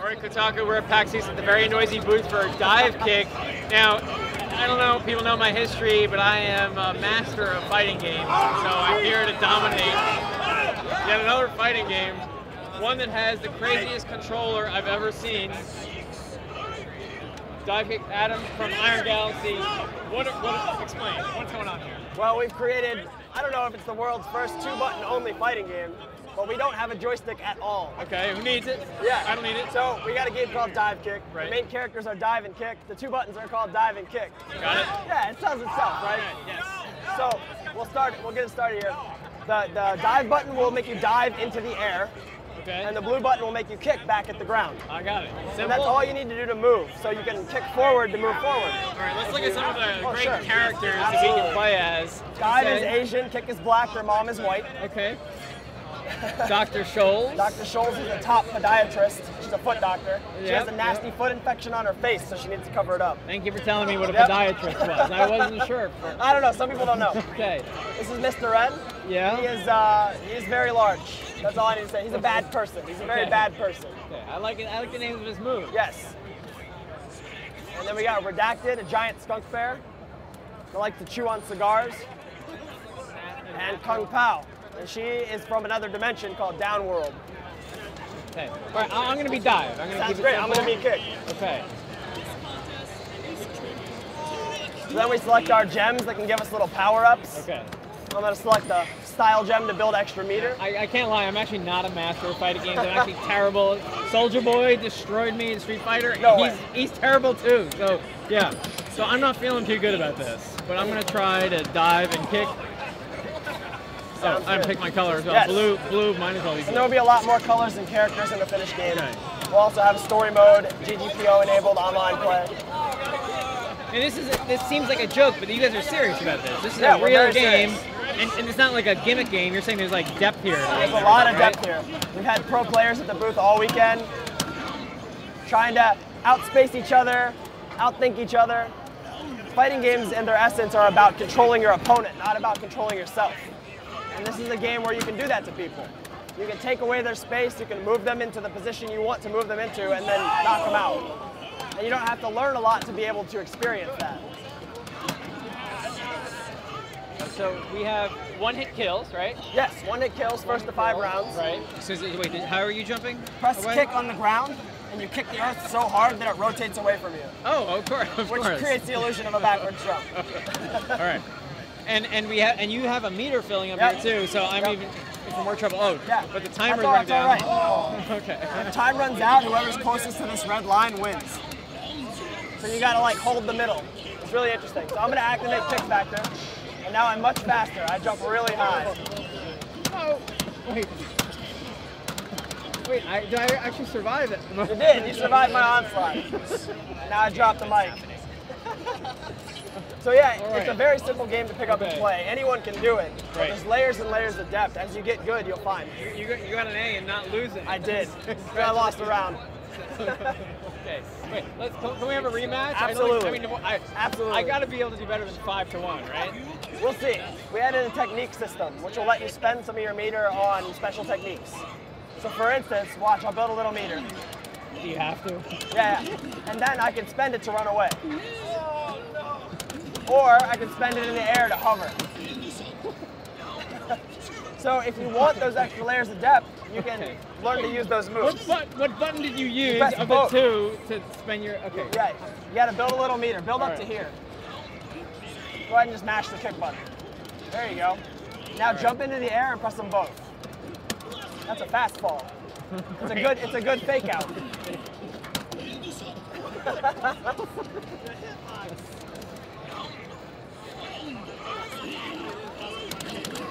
We're at Kotaku. We're at PAX East at the very noisy booth for Divekick. Now, I don't know if people know my history, but I am a master of fighting games, so I'm here to dominate yet another fighting game. One that has the craziest controller I've ever seen. Divekick Adam from Iron Galaxy. Explain, what's going on here? Well, we've created, I don't know if it's the world's first 2-button only fighting game, but we don't have a joystick at all. Okay, who needs it? Yeah. I don't need it. So we got a game called Divekick. Right. The main characters are dive and kick. The 2 buttons are called dive and kick. Got it? Yeah, it tells itself, right? Yes. So we'll get it started here. The dive button will make you dive into the air. Okay. And the blue button will make you kick back at the ground. I got it. Simple. And that's all you need to do to move. So you can kick forward to move forward. All right, let's look at some of the great sure. characters that we can play as. Dive is Asian, kick is black, their mom is white. Okay. Dr. Scholes. Dr. Scholes is a top podiatrist. She's a foot doctor. She Yep, has a nasty foot infection on her face, so she needs to cover it up. Thank you for telling me what a podiatrist was. I wasn't sure. I don't know. Some people don't know. Okay. This is Mr. Red. Yeah. He is very large. That's all I need to say. He's a bad person. He's a very bad person. Okay. I like it. I like the names of his moves. Yes. And then we got Redacted, a giant skunk bear. They like to chew on cigars. And Kung Pao. And she is from another dimension called Downworld. Okay. All right. I'm going to be Dive. I'm going to Sounds keep it great. simple. I'm going to be Kick. Okay. So then we select our gems that can give us little power-ups. Okay. I'm going to select the style gem to build extra meter. I can't lie. I'm actually not a master of fighting games. I'm actually terrible. Soldier Boy destroyed me in Street Fighter. No way. He's terrible too. So yeah. So I'm not feeling too good about this. But I'm going to try to dive and kick. Sounds I good. picked my color as well. Yes. Blue, might as well be blue. And there will be a lot more colors and characters in the finished game. Okay. We'll also have a story mode, GGPO enabled online play. And this seems like a joke, but you guys are serious about this. This is Yeah, a we're real very game, serious. and it's not like a gimmick game. You're saying there's like depth here. There's a lot of depth here. We've had pro players at the booth all weekend, trying to outspace each other, outthink each other. Fighting games in their essence are about controlling your opponent, not about controlling yourself. And this is a game where you can do that to people. You can take away their space, you can move them into the position you want to move them into, and then knock them out. And you don't have to learn a lot to be able to experience that. So we have one-hit kills, right? Yes, 1-hit kills, first to 5 rounds. Right. So wait, how are you jumping? Press away? kick on the ground, and you kick the earth so hard that it rotates away from you. Oh, of course. Which creates the illusion of a backwards jump. All right. And you have a meter filling up here too, so I'm even in more trouble. Oh, yeah. But the timer's That's all running down. right. Okay. If time runs out, whoever's closest to this red line wins. So you gotta like hold the middle. It's really interesting. So I'm gonna activate kick factor, and now I'm much faster. I jump really high. Oh, wait. Wait, did I actually survive it? You did. You survived my onslaught. Now I dropped the mic. So yeah, it's a very simple game to pick up and play. Anyone can do it. But there's layers and layers of depth. As you get good, you'll find. You got an A and not losing. I did. I lost a round. Okay. Wait, can we have a rematch? Absolutely. Absolutely. I got to be able to do better than 5-1, right? We'll see. We added a technique system, which will let you spend some of your meter on special techniques. So for instance, watch, I'll build a little meter. Do you have to? Yeah. And then I can spend it to run away. Or I can spend it in the air to hover. So if you want those extra layers of depth, you can learn to use those moves. What button did you use press of both. the two to spend your, okay. Right. You gotta build a little meter. Build up to here. Go ahead and just mash the kick button. There you go. Now jump into the air and press them both. That's a fast fall. It's a good fake out.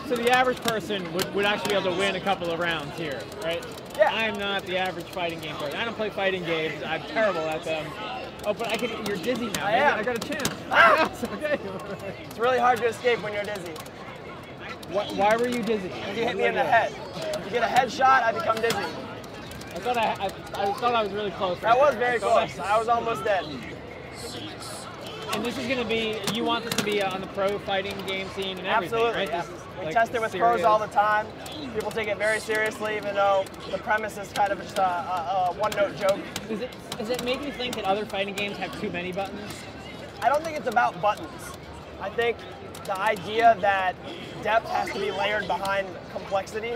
So the average person would actually be able to win a couple of rounds here, right? Yeah. I'm not the average fighting game person. I don't play fighting games. I'm terrible at them. Oh, but you're dizzy now. I got a chance. Ah! Yes, okay. It's really hard to escape when you're dizzy. Why were you dizzy? If you hit me in the head. If you get a headshot, I become dizzy. I thought I was really close. That was very close. I was almost dead. And this is going to be, you want this to be on the pro fighting game scene and everything, Absolutely, right? yeah. This is, We like, test it with serious. pros all the time. People take it very seriously, even though the premise is kind of just a one-note joke. Does it make you think that other fighting games have too many buttons? I don't think it's about buttons. I think the idea that depth has to be layered behind complexity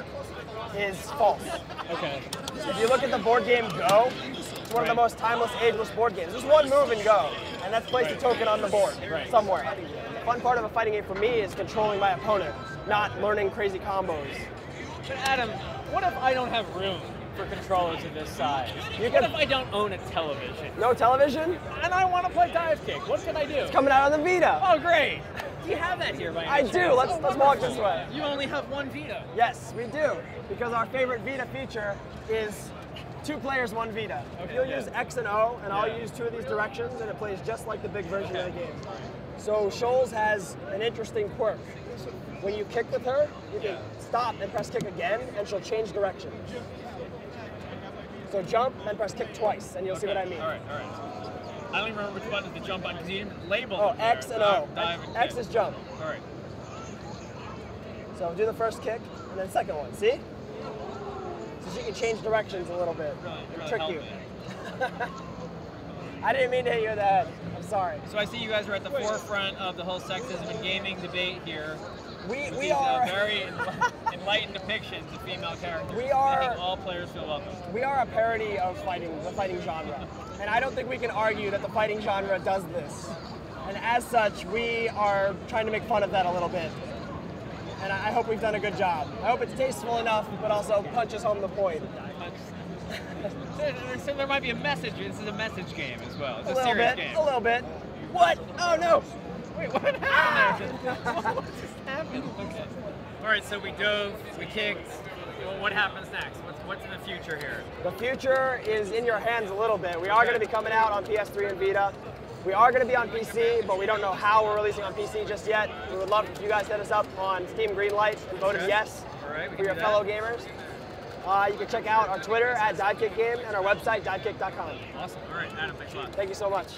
is false. Okay. If you look at the board game Go, it's one of the most timeless, ageless board games. There's one move in Go, and that's place a token on the board somewhere. The fun part of a fighting game for me is controlling my opponent, not learning crazy combos. But Adam, what if I don't have room for controllers of this size? What if I don't own a television? No television? And I want to play Divekick. What can I do? It's coming out on the Vita. Oh, great. Do you have that here by any I chance? do. Let's walk this way. You only have one Vita. Yes, we do. Because our favorite Vita feature is 2 players, 1 Vita. Okay, You'll use X and O, and I'll use 2 of these directions, and it plays just like the big version of the game. So Shoals has an interesting quirk. When you kick with her, you can stop and press kick again, and she'll change direction. So jump and press kick twice, and you'll see what I mean. All right. I don't even remember which button to jump on because you didn't label Oh, them there. X and O. Dive and X kick. is jump. All right. So do the first kick, and then second one. See? So she can change directions a little bit. Really Trick helped you. me. I didn't mean to hit you in the head. I'm sorry. So I see you guys are at the forefront of the whole sexism in gaming debate here. We These are very enlightened depictions of female characters. We are- making all players feel welcome. we are a parody of the fighting genre. And I don't think we can argue that the fighting genre does this. And as such, we are trying to make fun of that a little bit. And I hope we've done a good job. I hope it's tasteful enough, but also punches home the point. So there might be a message. This is a message game as well. It's A a little serious bit, game. a little bit. What? Oh no! Wait, what happened there? What just happened? Okay. All right, so we dove, we kicked. Well, what happens next? What's in the future here? The future is in your hands a little bit. We are going to be coming out on PS3 and Vita. We are going to be on PC, but we don't know how we're releasing on PC just yet. We would love if you guys hit us up on Steam Greenlight and voted yes for your fellow gamers. You can check out our Twitter at Divekick Game and our website, divekick.com. Awesome. All right, Adam, thanks a lot. Thank you so much.